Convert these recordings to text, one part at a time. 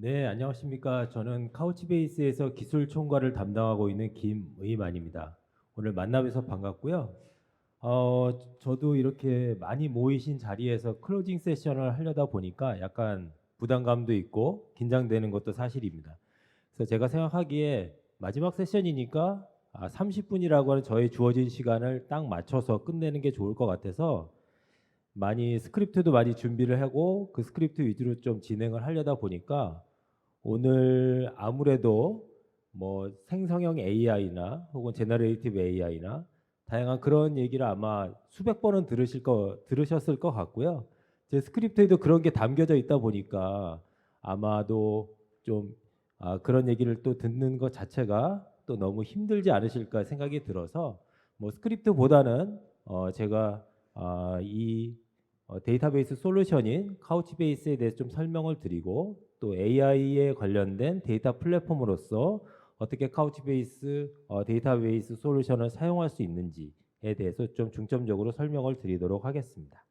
네, 안녕하십니까. 저는 카우치베이스에서 기술 총괄을 담당하고 있는 김의만입니다. 오늘 만나뵈서 반갑고요. 저도 이렇게 많이 모이신 자리에서 클로징 세션을 하려다 보니까 약간 부담감도 있고 긴장되는 것도 사실입니다. 그래서 제가 생각하기에 마지막 세션이니까 30분이라고 하는 저의 주어진 시간을 딱 맞춰서 끝내는 게 좋을 것 같아서 많이 스크립트도 많이 준비를 하고 그 스크립트 위주로 좀 진행을 하려다 보니까 오늘 아무래도 뭐 생성형 AI나 혹은 제너레이티브 AI나 다양한 그런 얘기를 아마 수백 번은 들으셨을 것 같고요. 제 스크립트에도 그런 게 담겨져 있다 보니까 아마도 좀 그런 얘기를 또 듣는 것 자체가 또 너무 힘들지 않으실까 생각이 들어서 뭐 스크립트보다는 제가 이 데이터베이스 솔루션인 카우치베이스에 대해서 좀 설명을 드리고 또 AI에 관련된 데이터 플랫폼으로서 어떻게 카우치베이스 데이터베이스 솔루션을 사용할 수 있는지에 대해서 좀 중점적으로 설명을 드리도록 하겠습니다.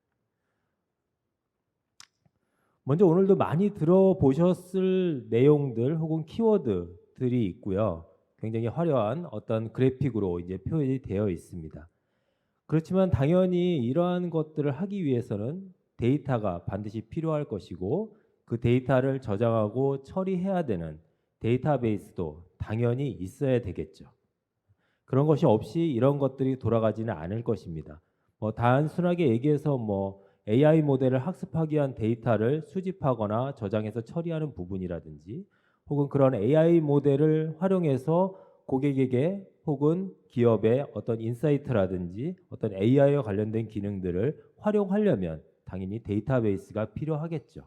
먼저 오늘도 많이 들어보셨을 내용들 혹은 키워드들이 있고요. 굉장히 화려한 어떤 그래픽으로 이제 표현이 되어 있습니다. 그렇지만 당연히 이러한 것들을 하기 위해서는 데이터가 반드시 필요할 것이고 그 데이터를 저장하고 처리해야 되는 데이터베이스도 당연히 있어야 되겠죠. 그런 것이 없이 이런 것들이 돌아가지는 않을 것입니다. 뭐 단순하게 얘기해서 뭐 AI 모델을 학습하기 위한 데이터를 수집하거나 저장해서 처리하는 부분이라든지 혹은 그런 AI 모델을 활용해서 고객에게 혹은 기업의 어떤 인사이트라든지 어떤 AI와 관련된 기능들을 활용하려면 당연히 데이터베이스가 필요하겠죠.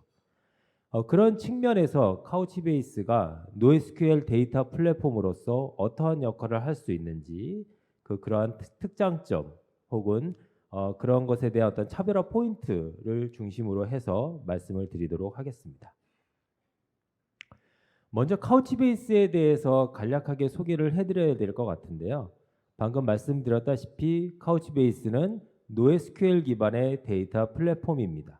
그런 측면에서 카우치베이스가 NoSQL 데이터 플랫폼으로서 어떠한 역할을 할 수 있는지 그러한 특장점 혹은 그런 것에 대한 어떤 차별화 포인트를 중심으로 해서 말씀을 드리도록 하겠습니다. 먼저 카우치베이스에 대해서 간략하게 소개를 해드려야 될 것 같은데요. 방금 말씀드렸다시피 카우치베이스는 NoSQL 기반의 데이터 플랫폼입니다.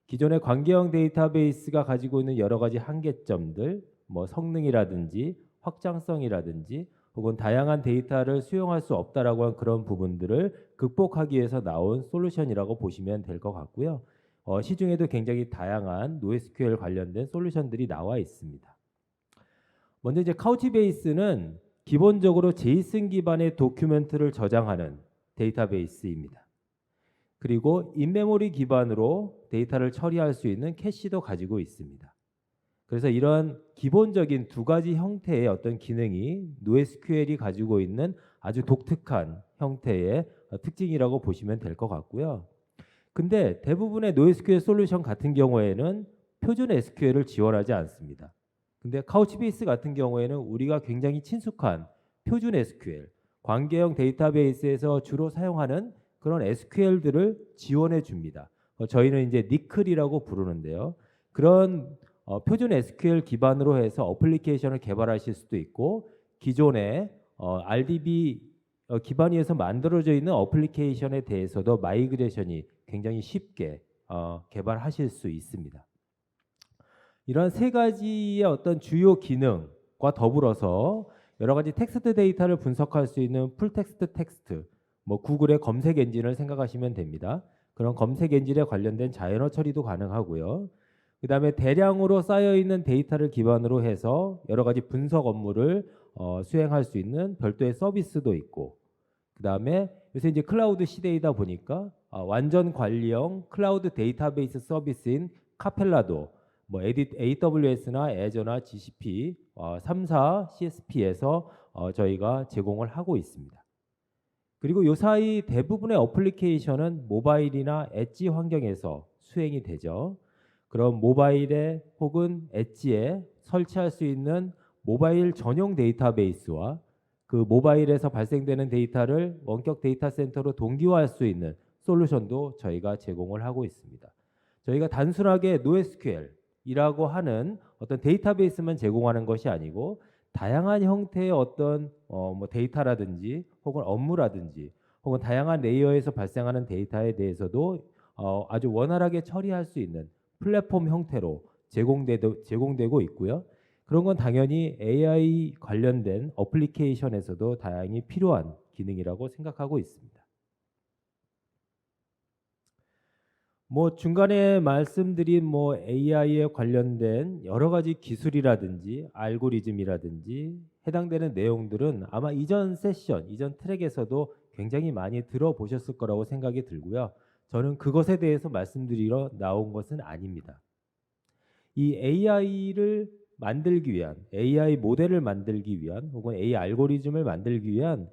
기존의 관계형 데이터베이스가 가지고 있는 여러 가지 한계점들, 뭐 성능이라든지 확장성이라든지 혹은 다양한 데이터를 수용할 수 없다라고 한 그런 부분들을 극복하기 위해서 나온 솔루션이라고 보시면 될 것 같고요. 시중에도 굉장히 다양한 NoSQL 관련된 솔루션들이 나와 있습니다. 먼저 이제 카우치베이스는 기본적으로 제이슨 기반의 도큐멘트를 저장하는 데이터베이스입니다. 그리고 인메모리 기반으로 데이터를 처리할 수 있는 캐시도 가지고 있습니다. 그래서 이러한 기본적인 두 가지 형태의 어떤 기능이 NoSQL이 가지고 있는 아주 독특한 형태의 특징이라고 보시면 될 것 같고요. 근데 대부분의 NoSQL 솔루션 같은 경우에는 표준 SQL을 지원하지 않습니다. 근데 카우치베이스 같은 경우에는 우리가 굉장히 친숙한 표준 SQL, 관계형 데이터베이스에서 주로 사용하는 그런 SQL들을 지원해 줍니다. 저희는 이제 니클이라고 부르는데요. 그런 표준 SQL 기반으로 해서 어플리케이션을 개발하실 수도 있고 기존의 RDB 기반에서 만들어져 있는 어플리케이션에 대해서도 마이그레이션이 굉장히 쉽게 개발하실 수 있습니다. 이러한 세 가지의 어떤 주요 기능과 더불어서 여러 가지 텍스트 데이터를 분석할 수 있는 풀텍스트 텍스트, 뭐 구글의 검색 엔진을 생각하시면 됩니다. 그런 검색 엔진에 관련된 자연어 처리도 가능하고요. 그 다음에 대량으로 쌓여있는 데이터를 기반으로 해서 여러 가지 분석 업무를 수행할 수 있는 별도의 서비스도 있고, 그 다음에 요새 이제 클라우드 시대이다 보니까 완전 관리형 클라우드 데이터베이스 서비스인 카펠라도 뭐 AWS나 애저나 GCP 3사 CSP에서 저희가 제공을 하고 있습니다. 그리고 요 사이 대부분의 어플리케이션은 모바일이나 엣지 환경에서 수행이 되죠. 그럼 모바일에 혹은 엣지에 설치할 수 있는 모바일 전용 데이터베이스와 그 모바일에서 발생되는 데이터를 원격 데이터 센터로 동기화할 수 있는 솔루션도 저희가 제공을 하고 있습니다. 저희가 단순하게 NoSQL이라고 하는 어떤 데이터베이스만 제공하는 것이 아니고 다양한 형태의 어떤 뭐 데이터라든지 혹은 업무라든지 혹은 다양한 레이어에서 발생하는 데이터에 대해서도 아주 원활하게 처리할 수 있는 플랫폼 형태로 제공되고 있고요. 그런 건 당연히 AI 관련된 어플리케이션에서도 다양히 필요한 기능이라고 생각하고 있습니다. 뭐 중간에 말씀드린 뭐 AI에 관련된 여러 가지 기술이라든지 알고리즘이라든지 해당되는 내용들은 아마 이전 세션, 이전 트랙에서도 굉장히 많이 들어보셨을 거라고 생각이 들고요. 저는 그것에 대해서 말씀드리러 나온 것은 아닙니다. 이 AI를 만들기 위한, AI 모델을 만들기 위한 혹은 AI 알고리즘을 만들기 위한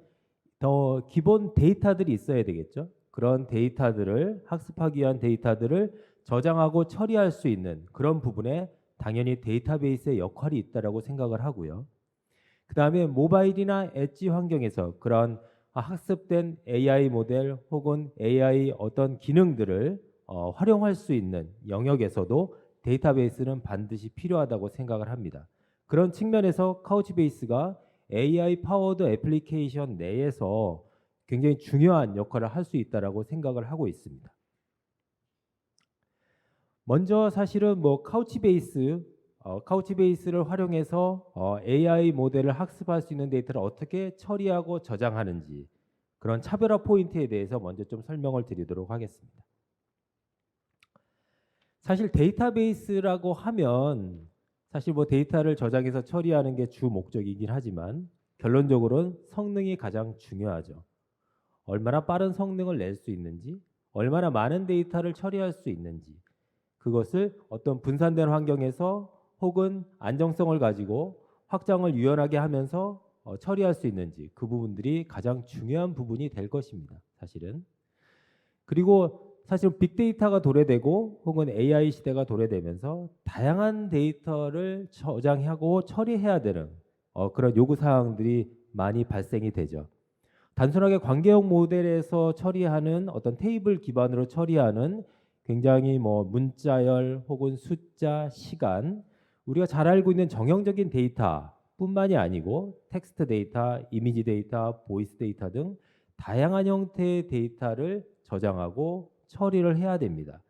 더 기본 데이터들이 있어야 되겠죠. 그런 데이터들을 학습하기 위한 데이터들을 저장하고 처리할 수 있는 그런 부분에 당연히 데이터베이스의 역할이 있다라고 생각을 하고요. 그 다음에 모바일이나 엣지 환경에서 그런 학습된 AI 모델 혹은 AI 어떤 기능들을 활용할 수 있는 영역에서도 데이터베이스는 반드시 필요하다고 생각을 합니다. 그런 측면에서 카우치베이스가 AI 파워드 애플리케이션 내에서 굉장히 중요한 역할을 할 수 있다라고 생각을 하고 있습니다. 먼저 사실은 뭐 카우치베이스를 활용해서 AI 모델을 학습할 수 있는 데이터를 어떻게 처리하고 저장하는지 그런 차별화 포인트에 대해서 먼저 좀 설명을 드리도록 하겠습니다. 사실 데이터베이스라고 하면 사실 뭐 데이터를 저장해서 처리하는 게 주 목적이긴 하지만 결론적으로는 성능이 가장 중요하죠. 얼마나 빠른 성능을 낼 수 있는지, 얼마나 많은 데이터를 처리할 수 있는지, 그것을 어떤 분산된 환경에서 혹은 안정성을 가지고 확장을 유연하게 하면서 처리할 수 있는지 그 부분들이 가장 중요한 부분이 될 것입니다. 사실은. 그리고 사실 빅데이터가 도래되고 혹은 AI 시대가 도래되면서 다양한 데이터를 저장하고 처리해야 되는 그런 요구사항들이 많이 발생이 되죠. 단순하게 관계형 모델에서 처리하는 어떤 테이블 기반으로 처리하는 굉장히 뭐 문자열 혹은 숫자, 시간 우리가 잘 알고 있는 정형적인 데이터뿐만이 아니고 텍스트 데이터, 이미지 데이터, 보이스 데이터 등 다양한 형태의 데이터를 저장하고 처리를 해야 됩니다.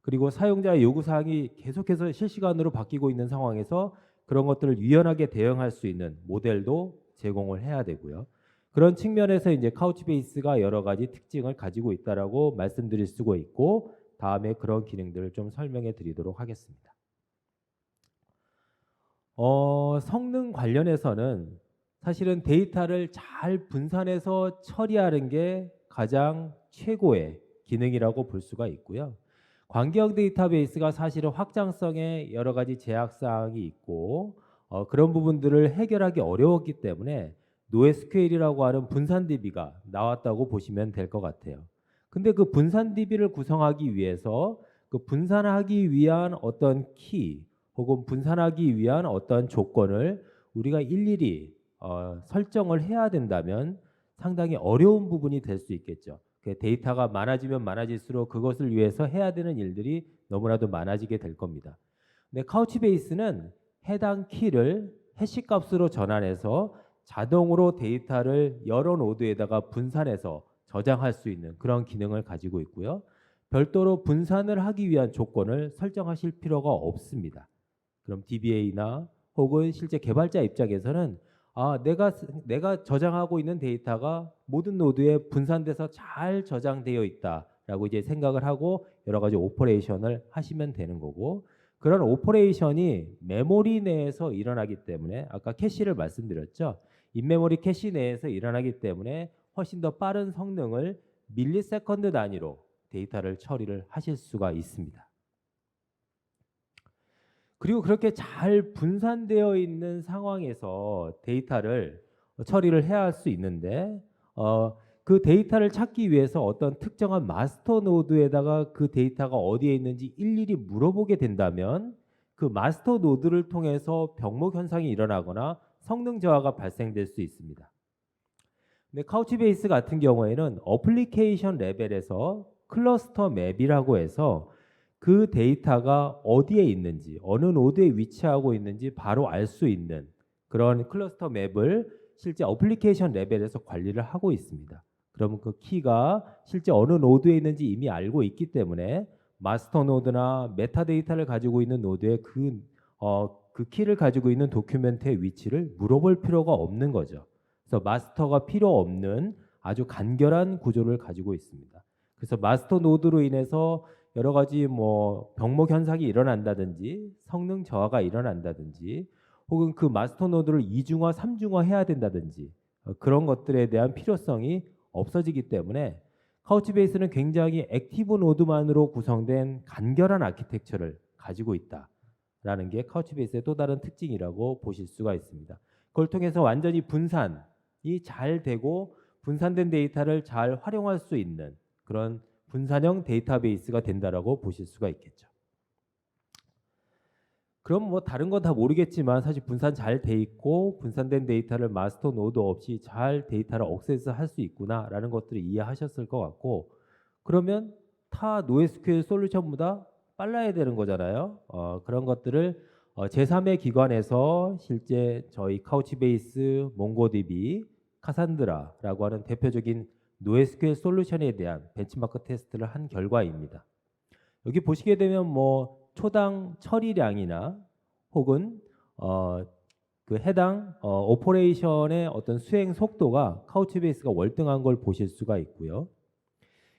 그리고 사용자의 요구사항이 계속해서 실시간으로 바뀌고 있는 상황에서 그런 것들을 유연하게 대응할 수 있는 모델도 제공을 해야 되고요. 그런 측면에서 이제 카우치베이스가 여러 가지 특징을 가지고 있다라고 말씀드릴 수가 있고 다음에 그런 기능들을 좀 설명해 드리도록 하겠습니다. 성능 관련해서는 사실은 데이터를 잘 분산해서 처리하는 게 가장 최고의 기능이라고 볼 수가 있고요. 관계형 데이터베이스가 사실은 확장성에 여러 가지 제약사항이 있고 그런 부분들을 해결하기 어려웠기 때문에 NoSQL이라고 하는 분산 DB가 나왔다고 보시면 될 것 같아요. 근데 그 분산 DB를 구성하기 위해서 그 분산하기 위한 어떤 키 혹은 분산하기 위한 어떤 조건을 우리가 일일이 설정을 해야 된다면 상당히 어려운 부분이 될 수 있겠죠. 데이터가 많아지면 많아질수록 그것을 위해서 해야 되는 일들이 너무나도 많아지게 될 겁니다. 근데 카우치베이스는 해당 키를 해시 값으로 전환해서 자동으로 데이터를 여러 노드에다가 분산해서 저장할 수 있는 그런 기능을 가지고 있고요. 별도로 분산을 하기 위한 조건을 설정하실 필요가 없습니다. 그럼 DBA나 혹은 실제 개발자 입장에서는 내가 저장하고 있는 데이터가 모든 노드에 분산돼서 잘 저장되어 있다라고 이제 생각을 하고 여러 가지 오퍼레이션을 하시면 되는 거고 그런 오퍼레이션이 메모리 내에서 일어나기 때문에 아까 캐시를 말씀드렸죠. 인메모리 캐시 내에서 일어나기 때문에 훨씬 더 빠른 성능을 밀리세컨드 단위로 데이터를 처리를 하실 수가 있습니다. 그리고 그렇게 잘 분산되어 있는 상황에서 데이터를 처리를 해야 할 수 있는데 그 데이터를 찾기 위해서 어떤 특정한 마스터 노드에다가 그 데이터가 어디에 있는지 일일이 물어보게 된다면 그 마스터 노드를 통해서 병목 현상이 일어나거나 성능 저하가 발생될 수 있습니다. 근데 카우치베이스 같은 경우에는 어플리케이션 레벨에서 클러스터 맵이라고 해서 그 데이터가 어디에 있는지 어느 노드에 위치하고 있는지 바로 알 수 있는 그런 클러스터 맵을 실제 어플리케이션 레벨에서 관리를 하고 있습니다. 그러면 그 키가 실제 어느 노드에 있는지 이미 알고 있기 때문에 마스터 노드나 메타데이터를 가지고 있는 노드의 그 키를 가지고 있는 도큐멘트의 위치를 물어볼 필요가 없는 거죠. 그래서 마스터가 필요 없는 아주 간결한 구조를 가지고 있습니다. 그래서 마스터 노드로 인해서 여러 가지 뭐 병목 현상이 일어난다든지 성능 저하가 일어난다든지 혹은 그 마스터 노드를 이중화, 삼중화 해야 된다든지 그런 것들에 대한 필요성이 없어지기 때문에 카우치베이스는 굉장히 액티브 노드만으로 구성된 간결한 아키텍처를 가지고 있다라는 게 카우치베이스의 또 다른 특징이라고 보실 수가 있습니다. 그걸 통해서 완전히 분산이 잘 되고 분산된 데이터를 잘 활용할 수 있는 그런 분산형 데이터베이스가 된다라고 보실 수가 있겠죠. 그럼 뭐 다른 건 다 모르겠지만 사실 분산 잘 돼 있고 분산된 데이터를 마스터 노드 없이 잘 데이터를 액세스할 수 있구나라는 것들을 이해하셨을 것 같고, 그러면 타 NoSQL 솔루션보다 빨라야 되는 거잖아요. 그런 것들을 제3의 기관에서 실제 저희 카우치베이스, 몽고DB, 카산드라라고 하는 대표적인 NoSQL 솔루션에 대한 벤치마크 테스트를 한 결과입니다. 여기 보시게 되면 뭐 초당 처리량이나 혹은 그 해당 오퍼레이션의 어떤 수행 속도가 카우치베이스가 월등한 걸 보실 수가 있고요.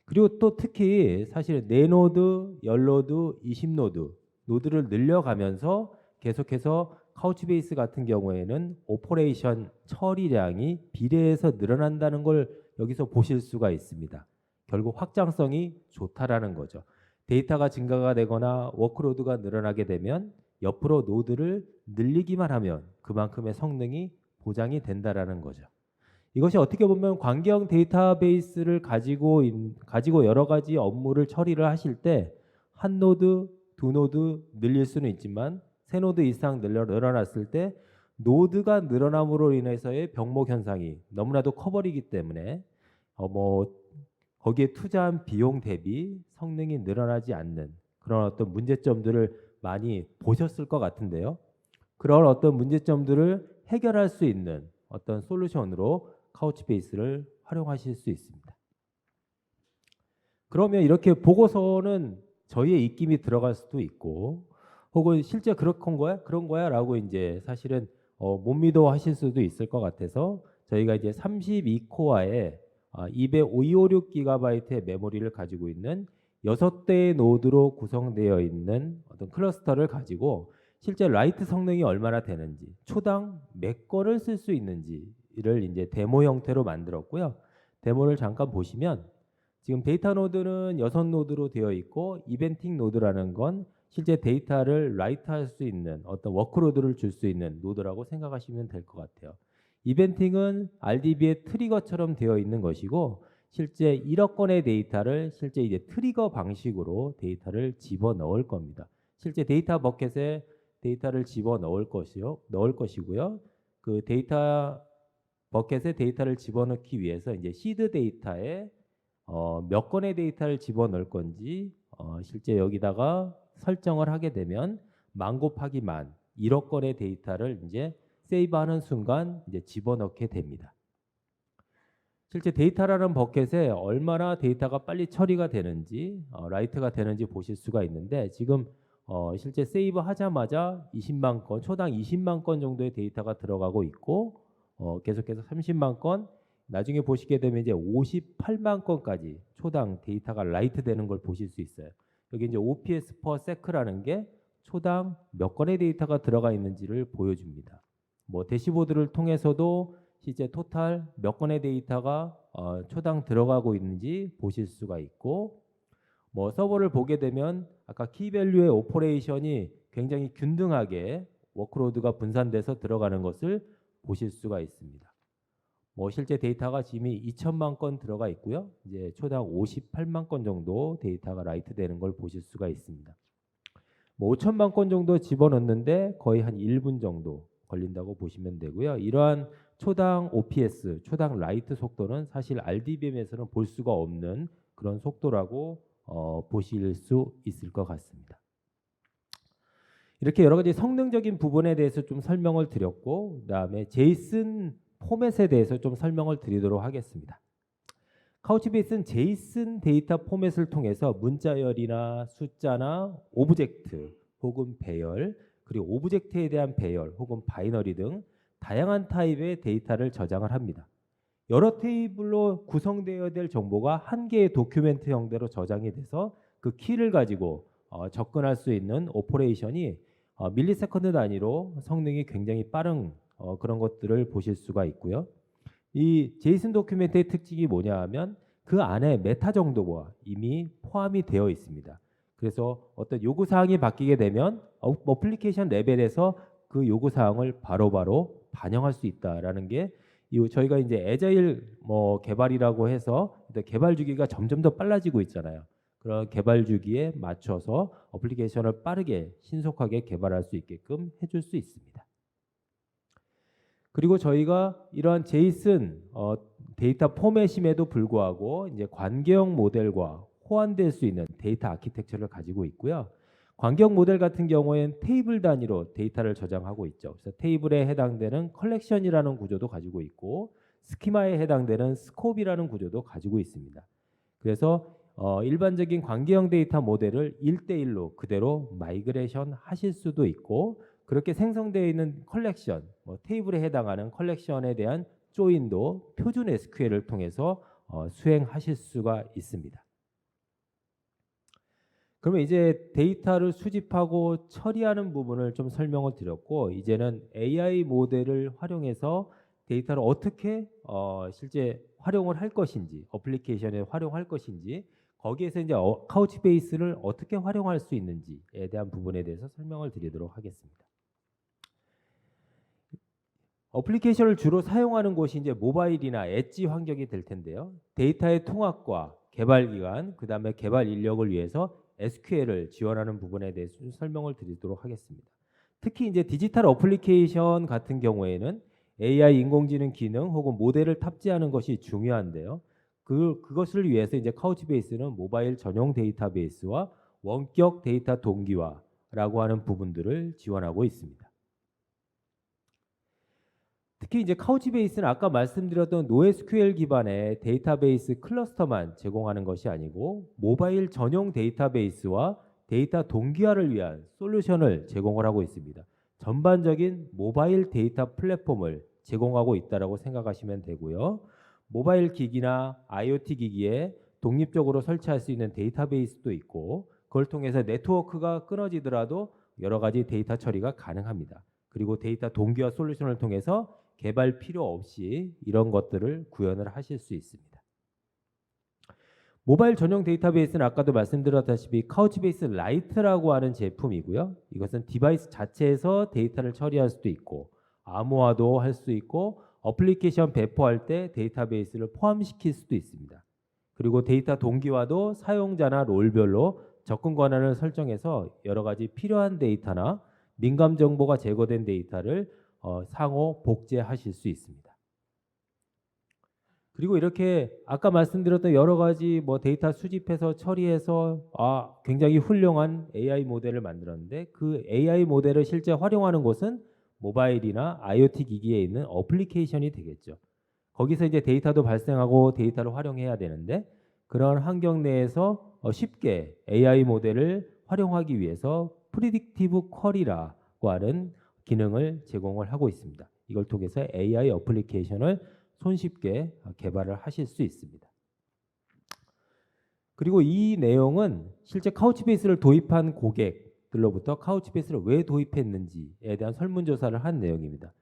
그리고 또 특히 사실 4노드, 10노드, 20노드 노드를 늘려가면서 계속해서 카우치베이스 같은 경우에는 오퍼레이션 처리량이 비례해서 늘어난다는 걸 여기서 보실 수가 있습니다. 결국 확장성이 좋다라는 거죠. 데이터가 증가가 되거나 워크로드가 늘어나게 되면 옆으로 노드를 늘리기만 하면 그만큼의 성능이 보장이 된다라는 거죠. 이것이 어떻게 보면 관계형 데이터베이스를 가지고 여러 가지 업무를 처리를 하실 때 한 노드, 두 노드 늘릴 수는 있지만 세 노드 이상 늘어났을 때 노드가 늘어남으로 인해서의 병목 현상이 너무나도 커버리기 때문에 거기에 투자한 비용 대비 성능이 늘어나지 않는 그런 어떤 문제점들을 많이 보셨을 것 같은데요. 그런 어떤 문제점들을 해결할 수 있는 어떤 솔루션으로 카우치베이스를 활용하실 수 있습니다. 그러면 이렇게 보고서는 저희의 입김이 들어갈 수도 있고 혹은 실제 그런 거야 라고 이제 사실은 못 믿어 하실 수도 있을 것 같아서 저희가 이제 32코어에 256GB의 메모리를 가지고 있는 6대의 노드로 구성되어 있는 어떤 클러스터를 가지고 실제 라이트 성능이 얼마나 되는지, 초당 몇 건을 쓸 수 있는지를 이제 데모 형태로 만들었고요. 데모를 잠깐 보시면 지금 데이터 노드는 6노드로 되어 있고 이벤팅 노드라는 건 실제 데이터를 라이트할 수 있는 어떤 워크로드를 줄 수 있는 노드라고 생각하시면 될 것 같아요. 이벤팅은 RDB의 트리거처럼 되어 있는 것이고 실제 1억 건의 데이터를 실제 이제 트리거 방식으로 데이터를 집어넣을 겁니다. 실제 데이터 버켓에 데이터를 집어넣을 것이고요. 그 데이터 버켓에 데이터를 집어넣기 위해서 이제 시드 데이터에 몇 건의 데이터를 집어넣을 건지 실제 여기다가 설정을 하게 되면 만 곱하기 만 1억 건의 데이터를 이제 세이브하는 순간 이제 집어넣게 됩니다. 실제 데이터라는 버켓에 얼마나 데이터가 빨리 처리가 되는지 라이트가 되는지 보실 수가 있는데 지금 실제 세이브 하자마자 20만 건, 초당 20만 건 정도의 데이터가 들어가고 있고 계속해서 30만 건, 나중에 보시게 되면 이제 58만 건까지 초당 데이터가 라이트 되는 걸 보실 수 있어요. 여기 이제 OPS per sec라는 게 초당 몇 건의 데이터가 들어가 있는지를 보여줍니다. 뭐 대시보드를 통해서도 실제 토탈 몇 건의 데이터가 초당 들어가고 있는지 보실 수가 있고, 뭐 서버를 보게 되면 아까 키밸류의 오퍼레이션이 굉장히 균등하게 워크로드가 분산돼서 들어가는 것을 보실 수가 있습니다. 뭐 실제 데이터가 지금 2천만 건 들어가 있고요. 이제 초당 58만 건 정도 데이터가 라이트 되는 걸 보실 수가 있습니다. 뭐 5천만 건 정도 집어넣는데 거의 한 1분 정도 걸린다고 보시면 되고요. 이러한 초당 OPS, 초당 라이트 속도는 사실 RDBM에서는 볼 수가 없는 그런 속도라고 보실 수 있을 것 같습니다. 이렇게 여러 가지 성능적인 부분에 대해서 좀 설명을 드렸고, 그다음에 제이슨 포맷에 대해서 좀 설명을 드리도록 하겠습니다. 카우치베이스는 제이슨 데이터 포맷을 통해서 문자열이나 숫자나 오브젝트 혹은 배열, 그리고 오브젝트에 대한 배열 혹은 바이너리 등 다양한 타입의 데이터를 저장을 합니다. 여러 테이블로 구성되어야 될 정보가 한 개의 도큐멘트 형태로 저장이 돼서 그 키를 가지고 접근할 수 있는 오퍼레이션이 밀리세컨드 단위로 성능이 굉장히 빠른 그런 것들을 보실 수가 있고요. 이 제이슨 도큐멘트의 특징이 뭐냐 하면 그 안에 메타 정도가 이미 포함이 되어 있습니다. 그래서 어떤 요구사항이 바뀌게 되면 어플리케이션 레벨에서 그 요구사항을 바로바로 반영할 수 있다라는 게 저희가 이제 애자일 개발이라고 해서 개발 주기가 점점 더 빨라지고 있잖아요. 그런 개발 주기에 맞춰서 어플리케이션을 빠르게 신속하게 개발할 수 있게끔 해줄 수 있습니다. 그리고 저희가 이러한 제이슨 데이터 포맷임에도 불구하고 이제 관계형 모델과 호환될 수 있는 데이터 아키텍처를 가지고 있고요. 관계형 모델 같은 경우에는 테이블 단위로 데이터를 저장하고 있죠. 그래서 테이블에 해당되는 컬렉션이라는 구조도 가지고 있고 스키마에 해당되는 스코프이라는 구조도 가지고 있습니다. 그래서 일반적인 관계형 데이터 모델을 1대1로 그대로 마이그레이션 하실 수도 있고 그렇게 생성되어 있는 컬렉션, 테이블에 해당하는 컬렉션에 대한 조인도 표준 SQL을 통해서 수행하실 수가 있습니다. 그러면 이제 데이터를 수집하고 처리하는 부분을 좀 설명을 드렸고 이제는 AI 모델을 활용해서 데이터를 어떻게 실제 활용을 할 것인지 어플리케이션에 활용할 것인지 거기에서 이제 카우치베이스를 어떻게 활용할 수 있는지에 대한 부분에 대해서 설명을 드리도록 하겠습니다. 어플리케이션을 주로 사용하는 곳이 이제 모바일이나 엣지 환경이 될 텐데요. 데이터의 통합과 개발 기간, 그다음에 개발 인력을 위해서 SQL을 지원하는 부분에 대해서 좀 설명을 드리도록 하겠습니다. 특히 이제 디지털 어플리케이션 같은 경우에는 AI 인공지능 기능 혹은 모델을 탑재하는 것이 중요한데요. 그것을 위해서 이제 카우치베이스는 모바일 전용 데이터베이스와 원격 데이터 동기화라고 하는 부분들을 지원하고 있습니다. 특히 이제 카우치베이스는 아까 말씀드렸던 NoSQL 기반의 데이터베이스 클러스터만 제공하는 것이 아니고 모바일 전용 데이터베이스와 데이터 동기화를 위한 솔루션을 제공을 하고 있습니다. 전반적인 모바일 데이터 플랫폼을 제공하고 있다고 생각하시면 되고요. 모바일 기기나 IoT 기기에 독립적으로 설치할 수 있는 데이터베이스도 있고 그걸 통해서 네트워크가 끊어지더라도 여러 가지 데이터 처리가 가능합니다. 그리고 데이터 동기화 솔루션을 통해서 개발 필요 없이 이런 것들을 구현을 하실 수 있습니다. 모바일 전용 데이터베이스는 아까도 말씀드렸다시피 카우치베이스 라이트라고 하는 제품이고요. 이것은 디바이스 자체에서 데이터를 처리할 수도 있고 암호화도 할 수 있고 어플리케이션 배포할 때 데이터베이스를 포함시킬 수도 있습니다. 그리고 데이터 동기화도 사용자나 롤별로 접근 권한을 설정해서 여러 가지 필요한 데이터나 민감 정보가 제거된 데이터를 상호 복제하실 수 있습니다. 그리고 이렇게 아까 말씀드렸던 여러 가지 데이터 수집해서 처리해서 굉장히 훌륭한 AI 모델을 만들었는데 그 AI 모델을 실제 활용하는 곳은 모바일이나 IoT 기기에 있는 어플리케이션이 되겠죠. 거기서 이제 데이터도 발생하고 데이터를 활용해야 되는데 그런 환경 내에서 쉽게 AI 모델을 활용하기 위해서 프리딕티브 쿼리라고 하는 기능을 제공을 하고 있습니다. 이걸 통해서 AI 어플리케이션을 손쉽게 개발을 하실 수 있습니다. 그리고 이 내용은 실제 카우치베이스를 도입한 고객들로부터 카우치베이스를 왜 도입했는지에 대한 설문조사를 한 내용입니다.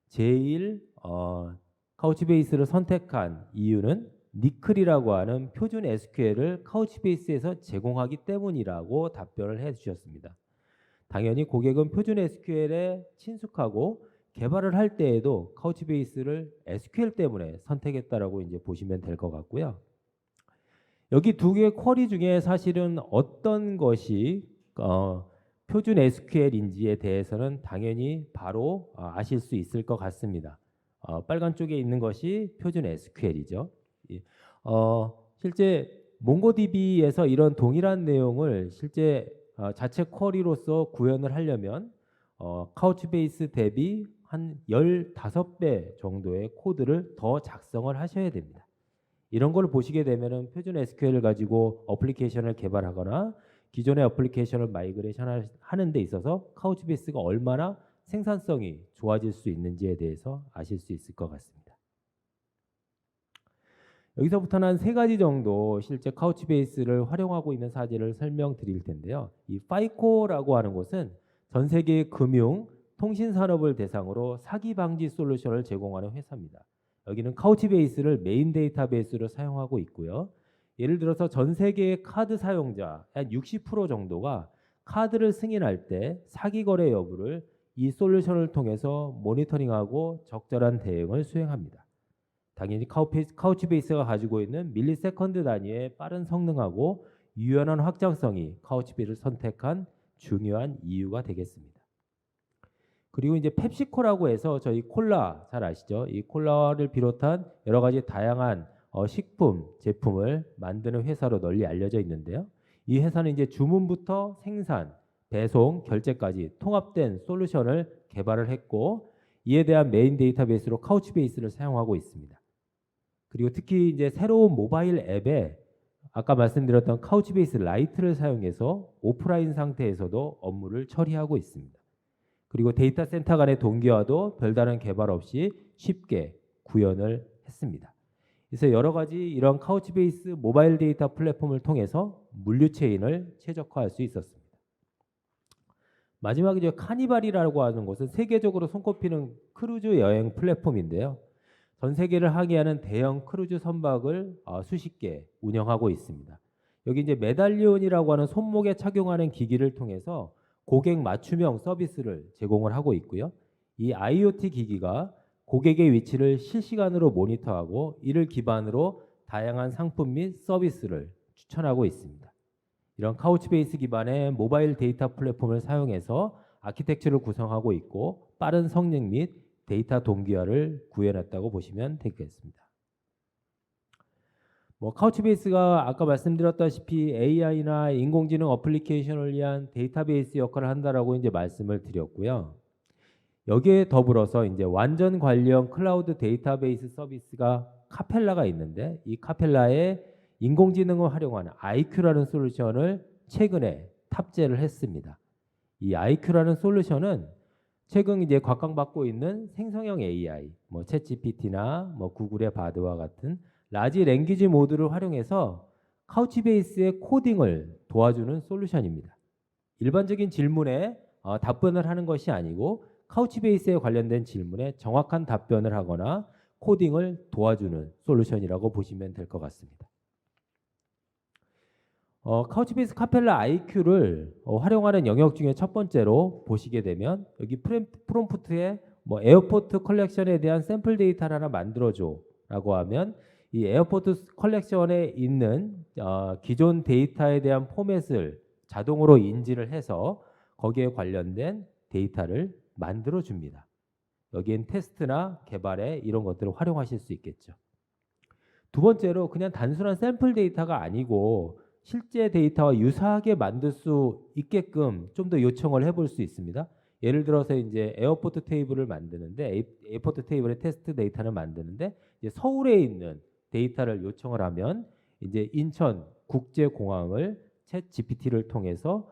제일 카우치베이스를 선택한 이유는 니클이라고 하는 표준 SQL을 카우치베이스에서 제공하기 때문이라고 답변을 해주셨습니다. 당연히 고객은 표준 SQL에 친숙하고 개발을 할 때에도 카우치베이스를 SQL 때문에 선택했다라고 이제 보시면 될 것 같고요. 여기 두 개의 쿼리 중에 사실은 어떤 것이 표준 SQL인지에 대해서는 당연히 바로 아실 수 있을 것 같습니다. 빨간 쪽에 있는 것이 표준 SQL이죠. 실제 몽고DB에서 이런 동일한 내용을 실제 자체 쿼리로서 구현을 하려면 카우치베이스 대비 한 15배 정도의 코드를 더 작성을 하셔야 됩니다. 이런 걸 보시게 되면은 표준 SQL을 가지고 어플리케이션을 개발하거나 기존의 어플리케이션을 마이그레이션 하는 데 있어서 카우치베이스가 얼마나 생산성이 좋아질 수 있는지에 대해서 아실 수 있을 것 같습니다. 여기서부터는 한 3가지 정도 실제 카우치베이스를 활용하고 있는 사례를 설명드릴 텐데요. 이 파이코라고 하는 곳은 전 세계 금융, 통신 산업을 대상으로 사기 방지 솔루션을 제공하는 회사입니다. 여기는 카우치베이스를 메인 데이터베이스로 사용하고 있고요. 예를 들어서 전 세계의 카드 사용자 한 60% 정도가 카드를 승인할 때 사기 거래 여부를 이 솔루션을 통해서 모니터링하고 적절한 대응을 수행합니다. 당연히 카우치베이스가 가지고 있는 밀리세컨드 단위의 빠른 성능하고 유연한 확장성이 카우치베이스를 선택한 중요한 이유가 되겠습니다. 그리고 이제 펩시코라고 해서 저희 콜라 잘 아시죠? 이 콜라를 비롯한 여러 가지 다양한 식품 제품을 만드는 회사로 널리 알려져 있는데요. 이 회사는 이제 주문부터 생산, 배송, 결제까지 통합된 솔루션을 개발을 했고 이에 대한 메인 데이터베이스로 카우치베이스를 사용하고 있습니다. 그리고 특히 이제 새로운 모바일 앱에 아까 말씀드렸던 카우치베이스 라이트를 사용해서 오프라인 상태에서도 업무를 처리하고 있습니다. 그리고 데이터 센터 간의 동기화도 별다른 개발 없이 쉽게 구현을 했습니다. 그래서 여러 가지 이런 카우치베이스 모바일 데이터 플랫폼을 통해서 물류 체인을 최적화할 수 있었습니다. 마지막에 이제 카니발이라고 하는 곳은 세계적으로 손꼽히는 크루즈 여행 플랫폼인데요. 전 세계를 항해하는 대형 크루즈 선박을 수십 개 운영하고 있습니다. 여기 이제 메달리온이라고 하는 손목에 착용하는 기기를 통해서 고객 맞춤형 서비스를 제공을 하고 있고요. 이 IoT 기기가 고객의 위치를 실시간으로 모니터하고 이를 기반으로 다양한 상품 및 서비스를 추천하고 있습니다. 이런 카우치베이스 기반의 모바일 데이터 플랫폼을 사용해서 아키텍처를 구성하고 있고 빠른 성능 및 데이터 동기화를 구현했다고 보시면 되겠습니다. 카우치베이스가 아까 말씀드렸다시피 AI나 인공지능 어플리케이션을 위한 데이터베이스 역할을 한다라고 이제 말씀을 드렸고요. 여기에 더불어서 이제 완전 관련 클라우드 데이터베이스 서비스가 카펠라가 있는데 이 카펠라에 인공지능을 활용한 IQ라는 솔루션을 최근에 탑재를 했습니다. 이 IQ라는 솔루션은 최근 이제 각광받고 있는 생성형 AI, 챗GPT나 구글의 바드와 같은 라지 랭귀지 모듈을 활용해서 카우치베이스의 코딩을 도와주는 솔루션입니다. 일반적인 질문에 답변을 하는 것이 아니고 카우치베이스에 관련된 질문에 정확한 답변을 하거나 코딩을 도와주는 솔루션이라고 보시면 될 것 같습니다. 카우치베이스 카펠라 IQ를 활용하는 영역 중에 첫 번째로 보시게 되면 여기 프롬프트에 에어포트 컬렉션에 대한 샘플 데이터를 하나 만들어줘 라고 하면 이 에어포트 컬렉션에 있는 기존 데이터에 대한 포맷을 자동으로 인지를 해서 거기에 관련된 데이터를 만들어 줍니다. 여기엔 테스트나 개발에 이런 것들을 활용하실 수 있겠죠. 두 번째로 그냥 단순한 샘플 데이터가 아니고 실제 데이터와 유사하게 만들 수 있게끔 좀 더 요청을 해볼 수 있습니다. 예를 들어서 이제 에어포트 테이블을 만드는데 에어포트 테이블의 테스트 데이터를 만드는데 이제 서울에 있는 데이터를 요청을 하면 이제 인천 국제공항을 챗 GPT를 통해서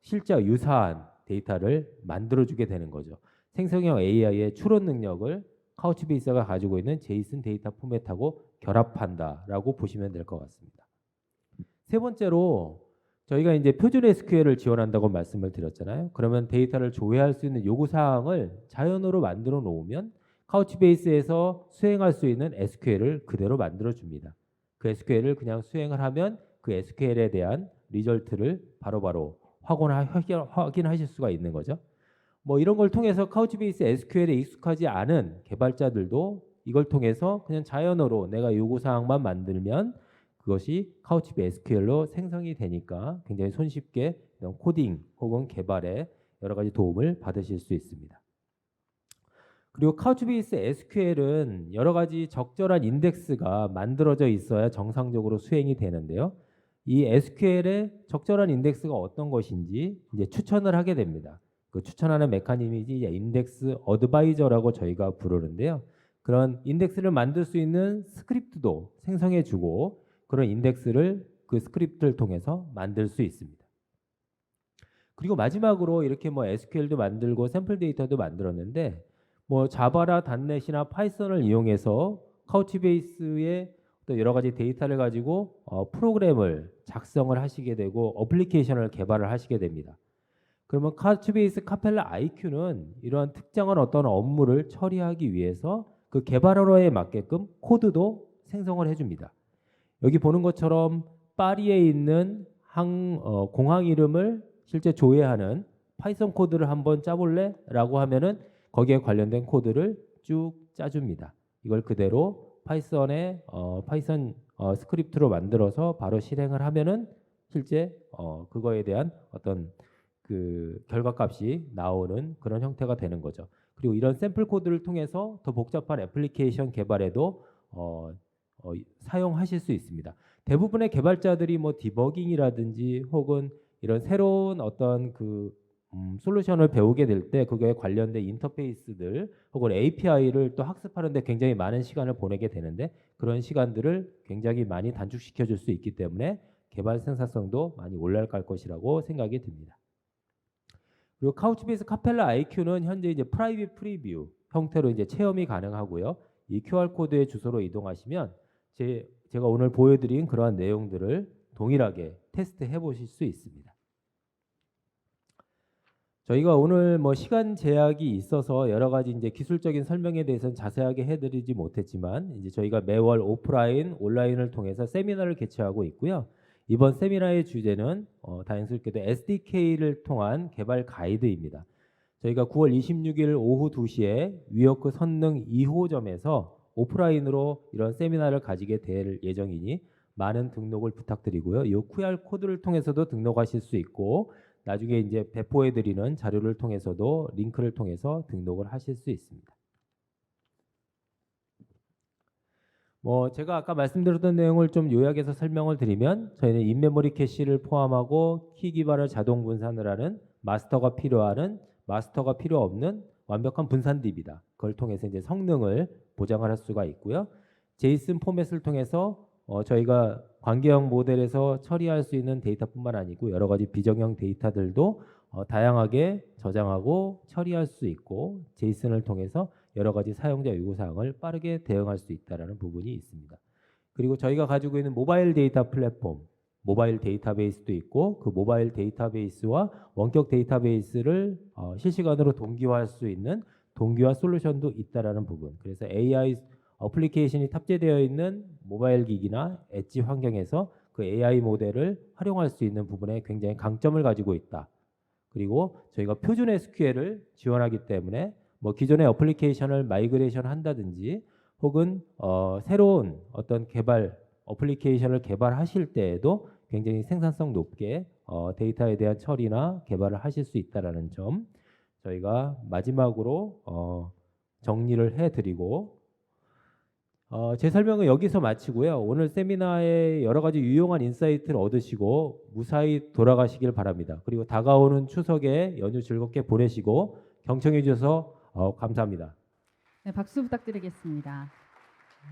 실제와 유사한 데이터를 만들어주게 되는 거죠. 생성형 AI의 추론 능력을 카우치베이스가 가지고 있는 제이슨 데이터 포맷하고 결합한다라고 보시면 될 것 같습니다. 세 번째로 저희가 이제 표준 SQL을 지원한다고 말씀을 드렸잖아요. 그러면 데이터를 조회할 수 있는 요구사항을 자연어로 만들어 놓으면 카우치베이스에서 수행할 수 있는 SQL을 그대로 만들어 줍니다. 그 SQL을 그냥 수행을 하면 그 SQL에 대한 리절트를 바로바로 확인하실 수가 있는 거죠. 이런 걸 통해서 카우치베이스 SQL에 익숙하지 않은 개발자들도 이걸 통해서 그냥 자연어로 내가 요구사항만 만들면 그것이 카우치베이스 SQL로 생성이 되니까 굉장히 손쉽게 코딩 혹은 개발에 여러 가지 도움을 받으실 수 있습니다. 그리고 카우치베이스 SQL은 여러 가지 적절한 인덱스가 만들어져 있어야 정상적으로 수행이 되는데요. 이 SQL의 적절한 인덱스가 어떤 것인지 이제 추천을 하게 됩니다. 그 추천하는 메커니즘이 이제 인덱스 어드바이저라고 저희가 부르는데요. 그런 인덱스를 만들 수 있는 스크립트도 생성해주고 그런 인덱스를 그 스크립트를 통해서 만들 수 있습니다. 그리고 마지막으로 이렇게 뭐 SQL도 만들고 샘플 데이터도 만들었는데 뭐 자바나 닷넷이나 파이썬을 이용해서 카우치베이스의 또 여러 가지 데이터를 가지고 프로그램을 작성을 하시게 되고 어플리케이션을 개발을 하시게 됩니다. 그러면 카우치베이스 카펠라 IQ는 이러한 특정한 어떤 업무를 처리하기 위해서 그 개발어에 맞게끔 코드도 생성을 해줍니다. 여기 보는 것처럼 파리에 있는 공항 이름을 실제 조회하는 파이썬 코드를 한번 짜볼래? 라고 하면은 거기에 관련된 코드를 쭉 짜줍니다. 이걸 그대로 파이썬의 파이썬 스크립트로 만들어서 바로 실행을 하면은 실제 그거에 대한 어떤 그 결과값이 나오는 그런 형태가 되는 거죠. 그리고 이런 샘플 코드를 통해서 더 복잡한 애플리케이션 개발에도 사용하실 수 있습니다. 대부분의 개발자들이 뭐 디버깅이라든지 혹은 이런 새로운 어떤 그 솔루션을 배우게 될 때 그거에 관련된 인터페이스들 혹은 API를 또 학습하는 데 굉장히 많은 시간을 보내게 되는데 그런 시간들을 굉장히 많이 단축시켜 줄 수 있기 때문에 개발 생산성도 많이 올라갈 것이라고 생각이 듭니다. 그리고 카우치베이스 카펠라 IQ는 현재 이제 프라이빗 프리뷰 형태로 이제 체험이 가능하고요. 이 QR 코드의 주소로 이동하시면 제가 오늘 보여드린 그러한 내용들을 동일하게 테스트해 보실 수 있습니다. 저희가 오늘 뭐 시간 제약이 있어서 여러 가지 이제 기술적인 설명에 대해서는 자세하게 해드리지 못했지만 이제 저희가 매월 오프라인, 온라인을 통해서 세미나를 개최하고 있고요. 이번 세미나의 주제는 다행스럽게도 SDK를 통한 개발 가이드입니다. 저희가 9월 26일 오후 2시에 위워크 선릉 2호점에서 오프라인으로 이런 세미나를 가지게 될 예정이니 많은 등록을 부탁드리고요. 이 QR 코드를 통해서도 등록하실 수 있고 나중에 이제 배포해드리는 자료를 통해서도 링크를 통해서 등록을 하실 수 있습니다. 뭐 제가 아까 말씀드렸던 내용을 좀 요약해서 설명을 드리면 저희는 인메모리 캐시를 포함하고 키 기반을 자동 분산을 하는 마스터가 필요 없는 완벽한 분산 DB다. 그걸 통해서 이제 성능을 보장을 할 수가 있고요. 제이슨 포맷을 통해서 저희가 관계형 모델에서 처리할 수 있는 데이터뿐만 아니고 여러 가지 비정형 데이터들도 다양하게 저장하고 처리할 수 있고 제이슨을 통해서 여러 가지 사용자 요구사항을 빠르게 대응할 수 있다는 부분이 있습니다. 그리고 저희가 가지고 있는 모바일 데이터 플랫폼, 모바일 데이터베이스도 있고 그 모바일 데이터베이스와 원격 데이터베이스를 실시간으로 동기화할 수 있는 동기화 솔루션도 있다는 부분. 그래서 AI 어플리케이션이 탑재되어 있는 모바일 기기나 엣지 환경에서 그 AI 모델을 활용할 수 있는 부분에 굉장히 강점을 가지고 있다. 그리고 저희가 표준 SQL을 지원하기 때문에 뭐 기존의 어플리케이션을 마이그레이션 한다든지 혹은 새로운 어떤 어플리케이션을 개발하실 때에도 굉장히 생산성 높게 데이터에 대한 처리나 개발을 하실 수 있다는 점 저희가 마지막으로 정리를 해드리고 제 설명은 여기서 마치고요. 오늘 세미나에 여러 가지 유용한 인사이트를 얻으시고 무사히 돌아가시길 바랍니다. 그리고 다가오는 추석에 연휴 즐겁게 보내시고 경청해 주셔서 감사합니다. 네, 박수 부탁드리겠습니다.